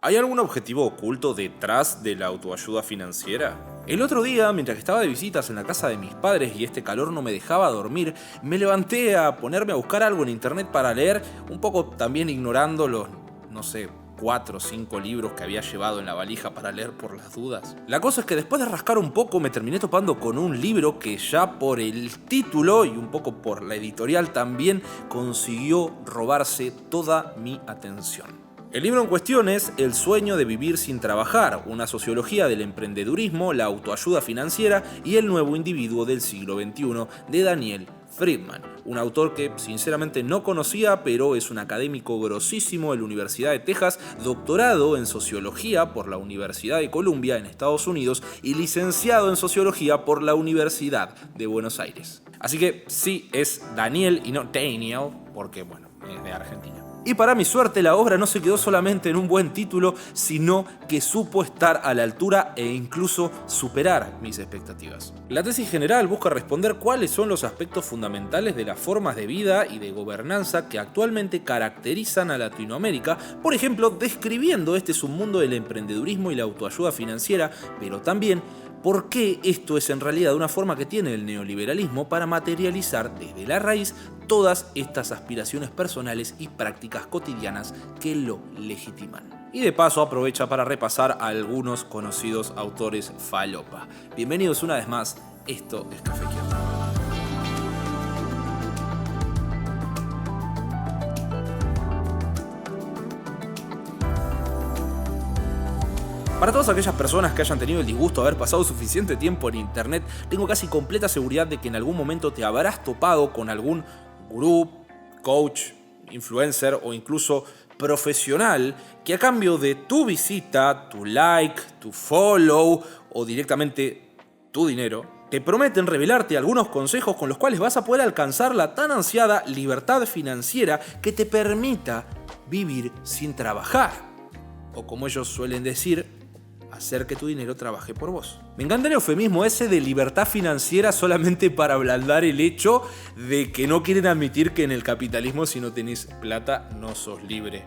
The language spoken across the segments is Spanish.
¿Hay algún objetivo oculto detrás de la autoayuda financiera? El otro día, mientras que estaba de visitas en la casa de mis padres y este calor no me dejaba dormir, me levanté a ponerme a buscar algo en internet para leer, un poco también ignorando los, 4 o 5 libros que había llevado en la valija para leer por las dudas. La cosa es que después de rascar un poco me terminé topando con un libro que ya por el título y un poco por la editorial también consiguió robarse toda mi atención. El libro en cuestión es El sueño de vivir sin trabajar, una sociología del emprendedurismo, la autoayuda financiera y el nuevo individuo del siglo XXI de Daniel Friedman, un autor que sinceramente no conocía, pero es un académico grosísimo de la Universidad de Texas, doctorado en sociología por la Universidad de Columbia en Estados Unidos y licenciado en sociología por la Universidad de Buenos Aires. Así que sí, es Daniel y no Daniel, porque es de Argentina. Y para mi suerte la obra no se quedó solamente en un buen título, sino que supo estar a la altura e incluso superar mis expectativas. La tesis general busca responder cuáles son los aspectos fundamentales de las formas de vida y de gobernanza que actualmente caracterizan a Latinoamérica, por ejemplo, describiendo este submundo del emprendedurismo y la autoayuda financiera, pero también por qué esto es en realidad una forma que tiene el neoliberalismo para materializar desde la raíz todas estas aspiraciones personales y prácticas cotidianas que lo legitiman. Y de paso aprovecha para repasar a algunos conocidos autores falopa. Bienvenidos una vez más, esto es Café Quieto. Para todas aquellas personas que hayan tenido el disgusto de haber pasado suficiente tiempo en internet, tengo casi completa seguridad de que en algún momento te habrás topado con algún gurú, coach, influencer o incluso profesional que a cambio de tu visita, tu like, tu follow o directamente tu dinero, te prometen revelarte algunos consejos con los cuales vas a poder alcanzar la tan ansiada libertad financiera que te permita vivir sin trabajar. O como ellos suelen decir, hacer que tu dinero trabaje por vos. Me encanta el eufemismo ese de libertad financiera solamente para ablandar el hecho de que no quieren admitir que en el capitalismo si no tenés plata no sos libre.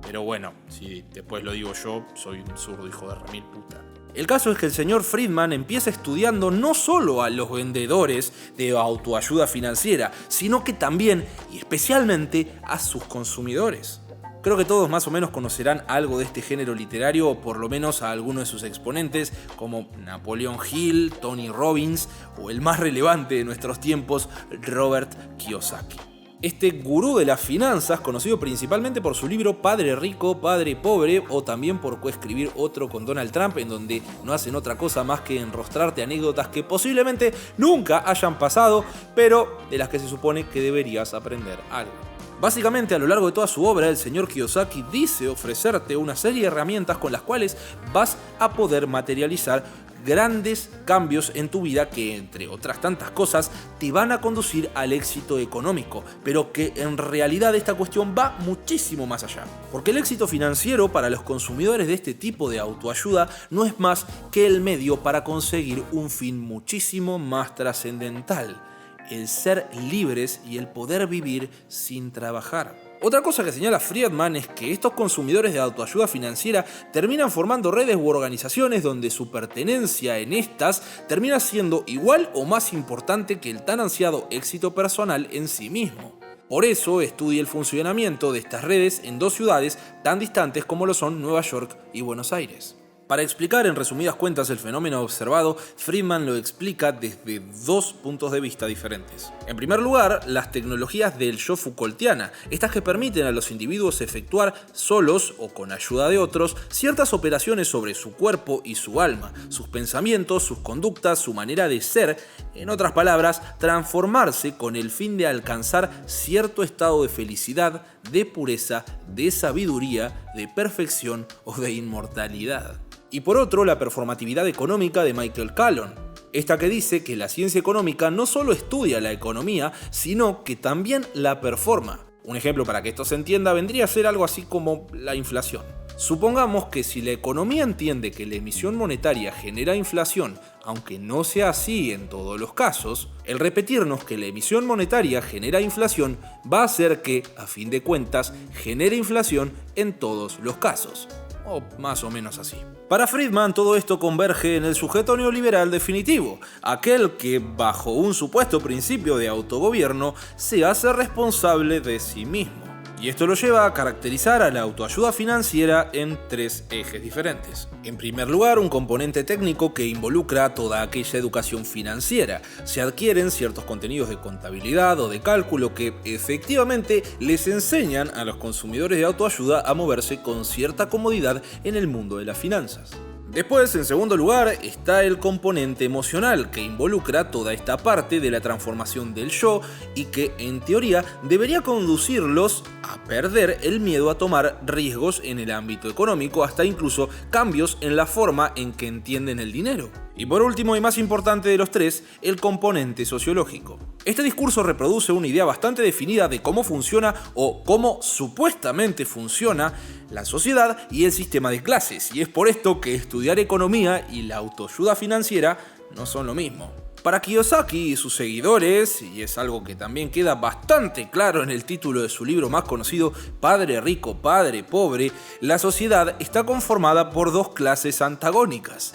Pero bueno, si después lo digo yo, soy un zurdo hijo de remil puta. El caso es que el señor Friedman empieza estudiando no solo a los vendedores de autoayuda financiera, sino que también y especialmente a sus consumidores. Creo que todos más o menos conocerán algo de este género literario, o por lo menos a alguno de sus exponentes, como Napoleon Hill, Tony Robbins o el más relevante de nuestros tiempos, Robert Kiyosaki. Este gurú de las finanzas, conocido principalmente por su libro Padre Rico, Padre Pobre, o también por coescribir otro con Donald Trump, en donde no hacen otra cosa más que enrostrarte anécdotas que posiblemente nunca hayan pasado, pero de las que se supone que deberías aprender algo. Básicamente, a lo largo de toda su obra, el señor Kiyosaki dice ofrecerte una serie de herramientas con las cuales vas a poder materializar grandes cambios en tu vida que, entre otras tantas cosas, te van a conducir al éxito económico, pero que en realidad esta cuestión va muchísimo más allá. Porque el éxito financiero para los consumidores de este tipo de autoayuda no es más que el medio para conseguir un fin muchísimo más trascendental: el ser libres y el poder vivir sin trabajar. Otra cosa que señala Friedman es que estos consumidores de autoayuda financiera terminan formando redes u organizaciones donde su pertenencia en estas termina siendo igual o más importante que el tan ansiado éxito personal en sí mismo. Por eso estudia el funcionamiento de estas redes en dos ciudades tan distantes como lo son Nueva York y Buenos Aires. Para explicar en resumidas cuentas el fenómeno observado, Friedman lo explica desde dos puntos de vista diferentes. En primer lugar, las tecnologías del yo Foucaultiana, estas que permiten a los individuos efectuar solos o con ayuda de otros ciertas operaciones sobre su cuerpo y su alma, sus pensamientos, sus conductas, su manera de ser, en otras palabras, transformarse con el fin de alcanzar cierto estado de felicidad, de pureza, de sabiduría, de perfección o de inmortalidad. Y por otro, la performatividad económica de Michael Callon, esta que dice que la ciencia económica no solo estudia la economía, sino que también la performa. Un ejemplo para que esto se entienda vendría a ser algo así como la inflación. Supongamos que si la economía entiende que la emisión monetaria genera inflación, aunque no sea así en todos los casos, el repetirnos que la emisión monetaria genera inflación va a hacer que, a fin de cuentas, genere inflación en todos los casos. o más o menos así. Para Friedman, todo esto converge en el sujeto neoliberal definitivo, aquel que, bajo un supuesto principio de autogobierno, se hace responsable de sí mismo. Y esto lo lleva a caracterizar a la autoayuda financiera en tres ejes diferentes. En primer lugar, un componente técnico que involucra toda aquella educación financiera. Se adquieren ciertos contenidos de contabilidad o de cálculo que efectivamente les enseñan a los consumidores de autoayuda a moverse con cierta comodidad en el mundo de las finanzas. Después, en segundo lugar, está el componente emocional, que involucra toda esta parte de la transformación del yo y que, en teoría, debería conducirlos a perder el miedo a tomar riesgos en el ámbito económico, hasta incluso cambios en la forma en que entienden el dinero. Y por último y más importante de los tres, el componente sociológico. Este discurso reproduce una idea bastante definida de cómo funciona o cómo supuestamente funciona la sociedad y el sistema de clases, y es por esto que estudiar economía y la autoayuda financiera no son lo mismo. Para Kiyosaki y sus seguidores, y es algo que también queda bastante claro en el título de su libro más conocido, Padre Rico, Padre Pobre, la sociedad está conformada por dos clases antagónicas: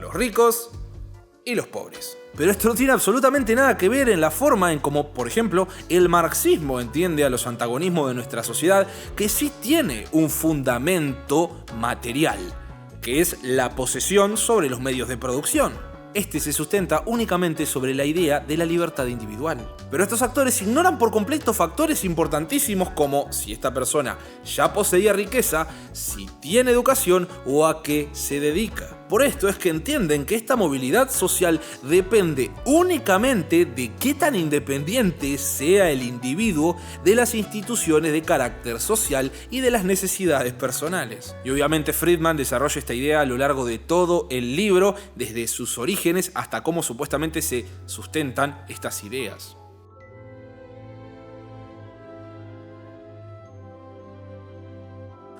los ricos y los pobres. Pero esto no tiene absolutamente nada que ver en la forma en cómo, por ejemplo, el marxismo entiende a los antagonismos de nuestra sociedad, que sí tiene un fundamento material, que es la posesión sobre los medios de producción. Este se sustenta únicamente sobre la idea de la libertad individual. Pero estos actores ignoran por completo factores importantísimos como si esta persona ya poseía riqueza, si tiene educación o a qué se dedica. Por esto es que entienden que esta movilidad social depende únicamente de qué tan independiente sea el individuo de las instituciones de carácter social y de las necesidades personales. Y obviamente Friedman desarrolla esta idea a lo largo de todo el libro, desde sus orígenes hasta cómo supuestamente se sustentan estas ideas.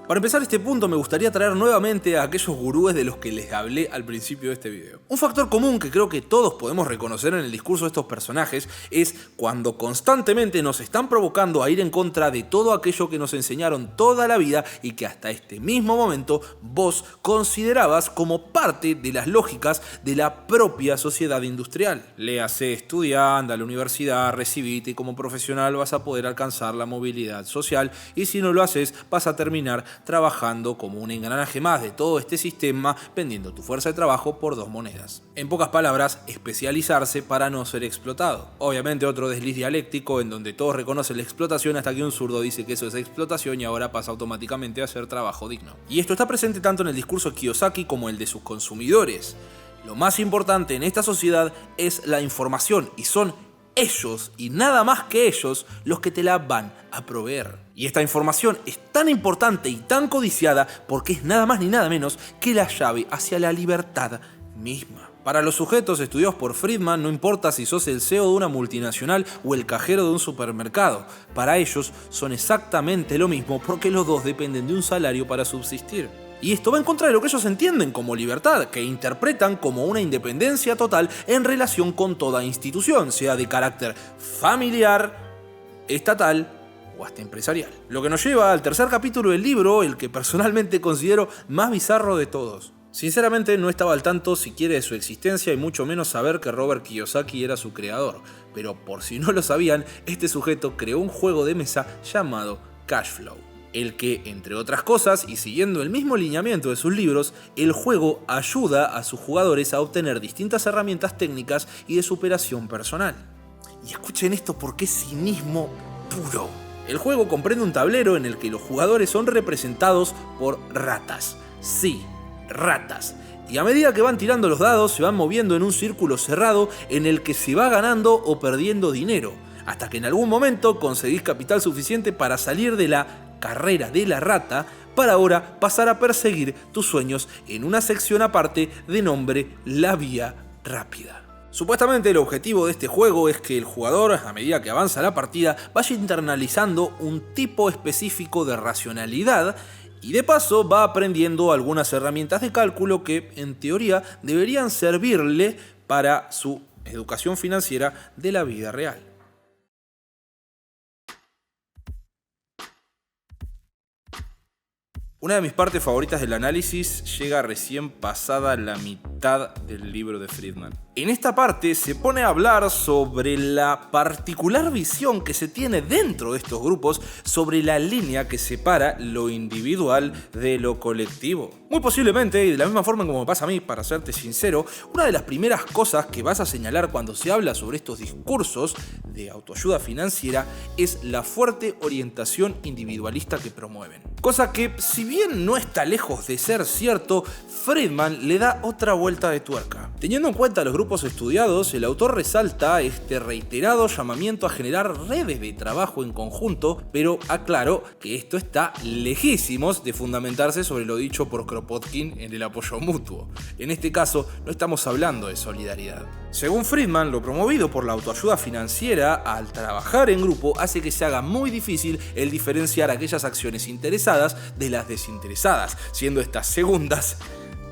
Para empezar este punto me gustaría traer nuevamente a aquellos gurúes de los que les hablé al principio de este video. Un factor común que creo que todos podemos reconocer en el discurso de estos personajes es cuando constantemente nos están provocando a ir en contra de todo aquello que nos enseñaron toda la vida y que hasta este mismo momento vos considerabas como parte de las lógicas de la propia sociedad industrial. Léase, estudia, anda a la universidad, recibite y como profesional vas a poder alcanzar la movilidad social, y si no lo haces vas a terminar trabajando como un engranaje más de todo este sistema, vendiendo tu fuerza de trabajo por 2 monedas. En pocas palabras, especializarse para no ser explotado. Obviamente otro desliz dialéctico en donde todos reconocen la explotación hasta que un zurdo dice que eso es explotación y ahora pasa automáticamente a ser trabajo digno. Y esto está presente tanto en el discurso de Kiyosaki como el de sus consumidores. Lo más importante en esta sociedad es la información, y son ellos y nada más que ellos los que te la van a proveer. Y esta información es tan importante y tan codiciada porque es nada más ni nada menos que la llave hacia la libertad misma. Para los sujetos estudiados por Friedman, no importa si sos el CEO de una multinacional o el cajero de un supermercado. Para ellos son exactamente lo mismo porque los dos dependen de un salario para subsistir. Y esto va en contra de lo que ellos entienden como libertad, que interpretan como una independencia total en relación con toda institución, sea de carácter familiar, estatal o hasta empresarial. Lo que nos lleva al tercer capítulo del libro, el que personalmente considero más bizarro de todos. Sinceramente no estaba al tanto siquiera de su existencia y mucho menos saber que Robert Kiyosaki era su creador, pero por si no lo sabían, este sujeto creó un juego de mesa llamado Cashflow, el que, entre otras cosas, y siguiendo el mismo lineamiento de sus libros, el juego ayuda a sus jugadores a obtener distintas herramientas técnicas y de superación personal. Y escuchen esto porque es cinismo puro. El juego comprende un tablero en el que los jugadores son representados por ratas. Sí, ratas. Y a medida que van tirando los dados, se van moviendo en un círculo cerrado en el que se va ganando o perdiendo dinero, hasta que en algún momento conseguís capital suficiente para salir de la carrera de la rata, para ahora pasar a perseguir tus sueños en una sección aparte de nombre La Vía Rápida. Supuestamente el objetivo de este juego es que el jugador, a medida que avanza la partida, vaya internalizando un tipo específico de racionalidad y de paso va aprendiendo algunas herramientas de cálculo que, en teoría, deberían servirle para su educación financiera de la vida real. Una de mis partes favoritas del análisis llega recién pasada la mitad del libro de Friedman. En esta parte se pone a hablar sobre la particular visión que se tiene dentro de estos grupos sobre la línea que separa lo individual de lo colectivo. Muy posiblemente, y de la misma forma como me pasa a mí, para serte sincero, una de las primeras cosas que vas a señalar cuando se habla sobre estos discursos de autoayuda financiera es la fuerte orientación individualista que promueven. Cosa que, si bien no está lejos de ser cierto, Friedman le da otra vuelta de tuerca. Teniendo en cuenta los grupos estudiados, el autor resalta este reiterado llamamiento a generar redes de trabajo en conjunto, pero aclaro que esto está lejísimos de fundamentarse sobre lo dicho por Kropotkin en el apoyo mutuo. En este caso, no estamos hablando de solidaridad. Según Friedman, lo promovido por la autoayuda financiera al trabajar en grupo hace que se haga muy difícil el diferenciar aquellas acciones interesadas de las desinteresadas, siendo estas segundas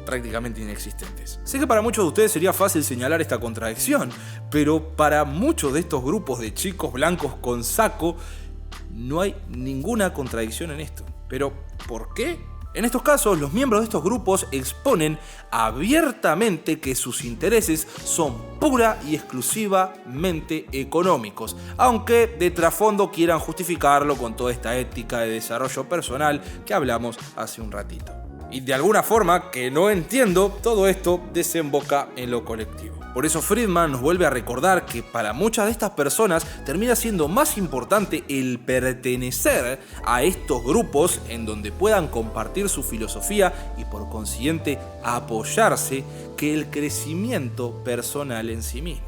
prácticamente inexistentes. Sé que para muchos de ustedes sería fácil señalar esta contradicción, pero para muchos de estos grupos de chicos blancos con saco no hay ninguna contradicción en esto. ¿Pero por qué? En estos casos, los miembros de estos grupos exponen abiertamente que sus intereses son pura y exclusivamente económicos, aunque de trasfondo quieran justificarlo con toda esta ética de desarrollo personal que hablamos hace un ratito. Y de alguna forma, que no entiendo, todo esto desemboca en lo colectivo. Por eso Friedman nos vuelve a recordar que para muchas de estas personas termina siendo más importante el pertenecer a estos grupos en donde puedan compartir su filosofía y por consiguiente apoyarse que el crecimiento personal en sí mismo.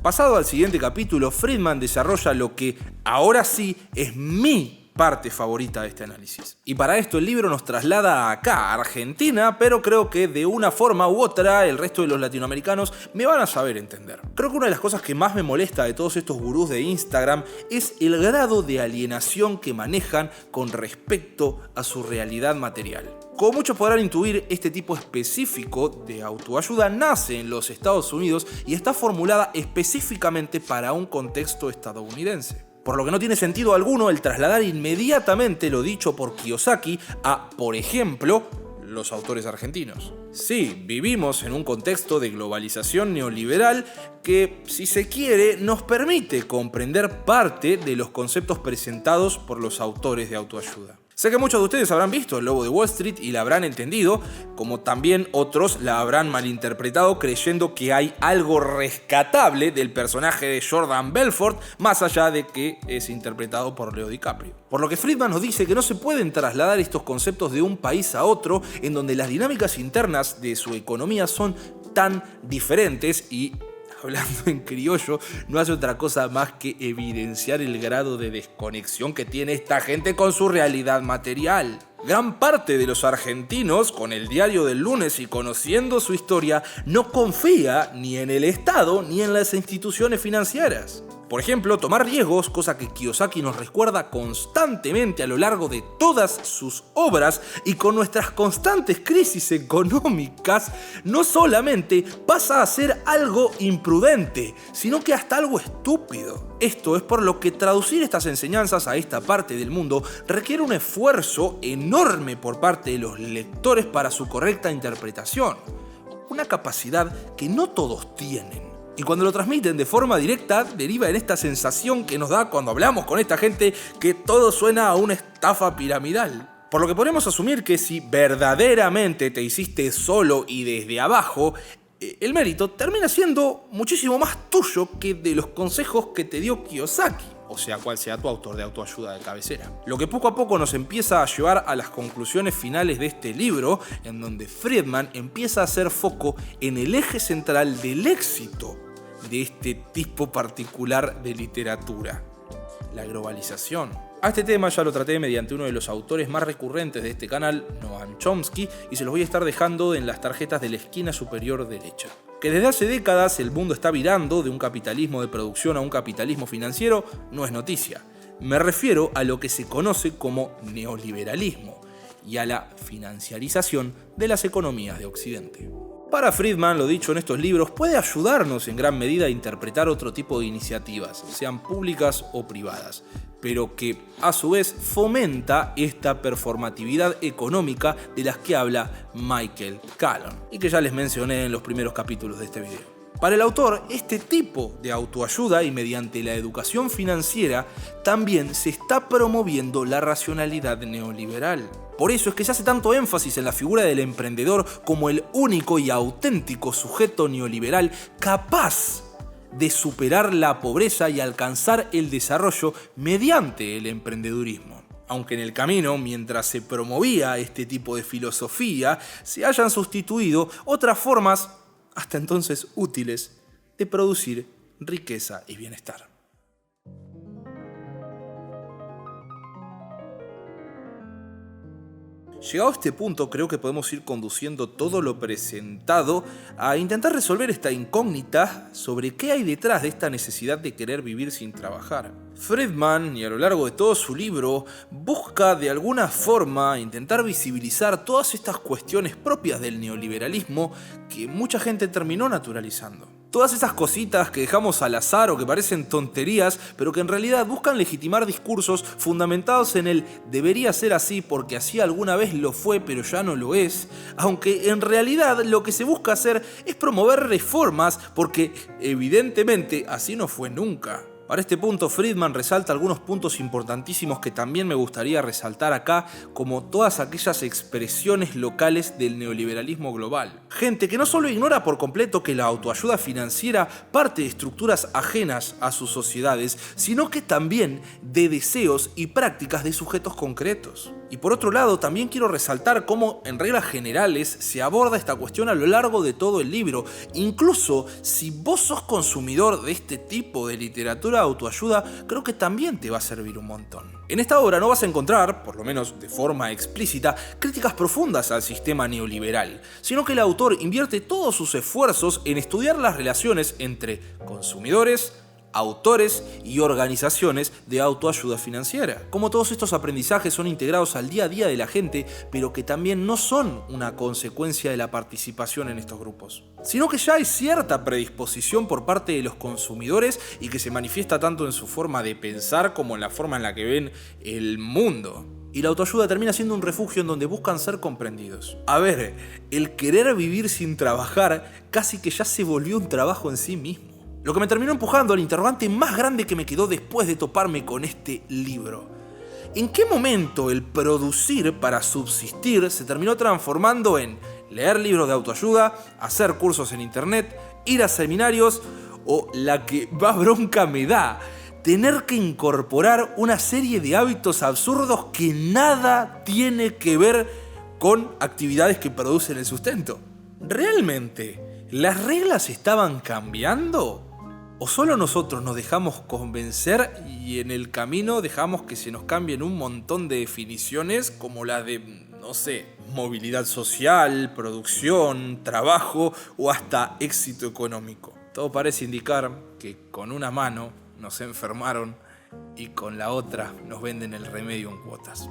Pasado al siguiente capítulo, Friedman desarrolla lo que ahora sí es mi parte favorita de este análisis. Y para esto el libro nos traslada acá, a Argentina, pero creo que de una forma u otra el resto de los latinoamericanos me van a saber entender. Creo que una de las cosas que más me molesta de todos estos gurús de Instagram es el grado de alienación que manejan con respecto a su realidad material. Como muchos podrán intuir, este tipo específico de autoayuda nace en los Estados Unidos y está formulada específicamente para un contexto estadounidense. Por lo que no tiene sentido alguno el trasladar inmediatamente lo dicho por Kiyosaki a, por ejemplo, los autores argentinos. Sí, vivimos en un contexto de globalización neoliberal que, si se quiere, nos permite comprender parte de los conceptos presentados por los autores de autoayuda. Sé que muchos de ustedes habrán visto El Lobo de Wall Street y la habrán entendido, como también otros la habrán malinterpretado creyendo que hay algo rescatable del personaje de Jordan Belfort, más allá de que es interpretado por Leo DiCaprio. Por lo que Friedman nos dice que no se pueden trasladar estos conceptos de un país a otro en donde las dinámicas internas de su economía son tan diferentes y, hablando en criollo, no hace otra cosa más que evidenciar el grado de desconexión que tiene esta gente con su realidad material. Gran parte de los argentinos, con el diario del lunes y conociendo su historia, no confía ni en el Estado ni en las instituciones financieras. Por ejemplo, tomar riesgos, cosa que Kiyosaki nos recuerda constantemente a lo largo de todas sus obras y con nuestras constantes crisis económicas, no solamente pasa a ser algo imprudente, sino que hasta algo estúpido. Esto es por lo que traducir estas enseñanzas a esta parte del mundo requiere un esfuerzo enorme por parte de los lectores para su correcta interpretación. Una capacidad que no todos tienen. Y cuando lo transmiten de forma directa, deriva en esta sensación que nos da cuando hablamos con esta gente que todo suena a una estafa piramidal. Por lo que podemos asumir que si verdaderamente te hiciste solo y desde abajo, el mérito termina siendo muchísimo más tuyo que de los consejos que te dio Kiyosaki, o sea, cual sea tu autor de autoayuda de cabecera. Lo que poco a poco nos empieza a llevar a las conclusiones finales de este libro, en donde Friedman empieza a hacer foco en el eje central del éxito de este tipo particular de literatura: la globalización. A este tema ya lo traté mediante uno de los autores más recurrentes de este canal, Noam Chomsky, y se los voy a estar dejando en las tarjetas de la esquina superior derecha. Que desde hace décadas el mundo está virando de un capitalismo de producción a un capitalismo financiero no es noticia. Me refiero a lo que se conoce como neoliberalismo y a la financiarización de las economías de Occidente. Para Friedman, lo dicho en estos libros puede ayudarnos en gran medida a interpretar otro tipo de iniciativas, sean públicas o privadas, pero que a su vez fomenta esta performatividad económica de las que habla Michael Callon y que ya les mencioné en los primeros capítulos de este video. Para el autor, este tipo de autoayuda y mediante la educación financiera también se está promoviendo la racionalidad neoliberal. Por eso es que se hace tanto énfasis en la figura del emprendedor como el único y auténtico sujeto neoliberal capaz de superar la pobreza y alcanzar el desarrollo mediante el emprendedurismo. Aunque en el camino, mientras se promovía este tipo de filosofía, se hayan sustituido otras formas hasta entonces útiles de producir riqueza y bienestar. Llegado a este punto, creo que podemos ir conduciendo todo lo presentado a intentar resolver esta incógnita sobre qué hay detrás de esta necesidad de querer vivir sin trabajar. Friedman, y a lo largo de todo su libro, busca de alguna forma intentar visibilizar todas estas cuestiones propias del neoliberalismo que mucha gente terminó naturalizando. Todas esas cositas que dejamos al azar o que parecen tonterías, pero que en realidad buscan legitimar discursos fundamentados en el debería ser así porque así alguna vez lo fue pero ya no lo es, aunque en realidad lo que se busca hacer es promover reformas porque evidentemente así no fue nunca. Para este punto, Friedman resalta algunos puntos importantísimos que también me gustaría resaltar acá, como todas aquellas expresiones locales del neoliberalismo global. Gente que no solo ignora por completo que la autoayuda financiera parte de estructuras ajenas a sus sociedades, sino que también de deseos y prácticas de sujetos concretos. Y por otro lado, también quiero resaltar cómo, en reglas generales, se aborda esta cuestión a lo largo de todo el libro. Incluso si vos sos consumidor de este tipo de literatura de autoayuda, creo que también te va a servir un montón. En esta obra no vas a encontrar, por lo menos de forma explícita, críticas profundas al sistema neoliberal, sino que el autor invierte todos sus esfuerzos en estudiar las relaciones entre consumidores, autores y organizaciones de autoayuda financiera. Como todos estos aprendizajes son integrados al día a día de la gente, pero que también no son una consecuencia de la participación en estos grupos, sino que ya hay cierta predisposición por parte de los consumidores y que se manifiesta tanto en su forma de pensar como en la forma en la que ven el mundo. Y la autoayuda termina siendo un refugio en donde buscan ser comprendidos. A ver, el querer vivir sin trabajar casi que ya se volvió un trabajo en sí mismo. Lo que me terminó empujando al interrogante más grande que me quedó después de toparme con este libro. ¿En qué momento el producir para subsistir se terminó transformando en leer libros de autoayuda, hacer cursos en internet, ir a seminarios o, la que más bronca me da, tener que incorporar una serie de hábitos absurdos que nada tiene que ver con actividades que producen el sustento? ¿Realmente las reglas estaban cambiando? ¿O solo nosotros nos dejamos convencer y en el camino dejamos que se nos cambien un montón de definiciones como la de, no sé, movilidad social, producción, trabajo o hasta éxito económico? Todo parece indicar que con una mano nos enfermaron y con la otra nos venden el remedio en cuotas.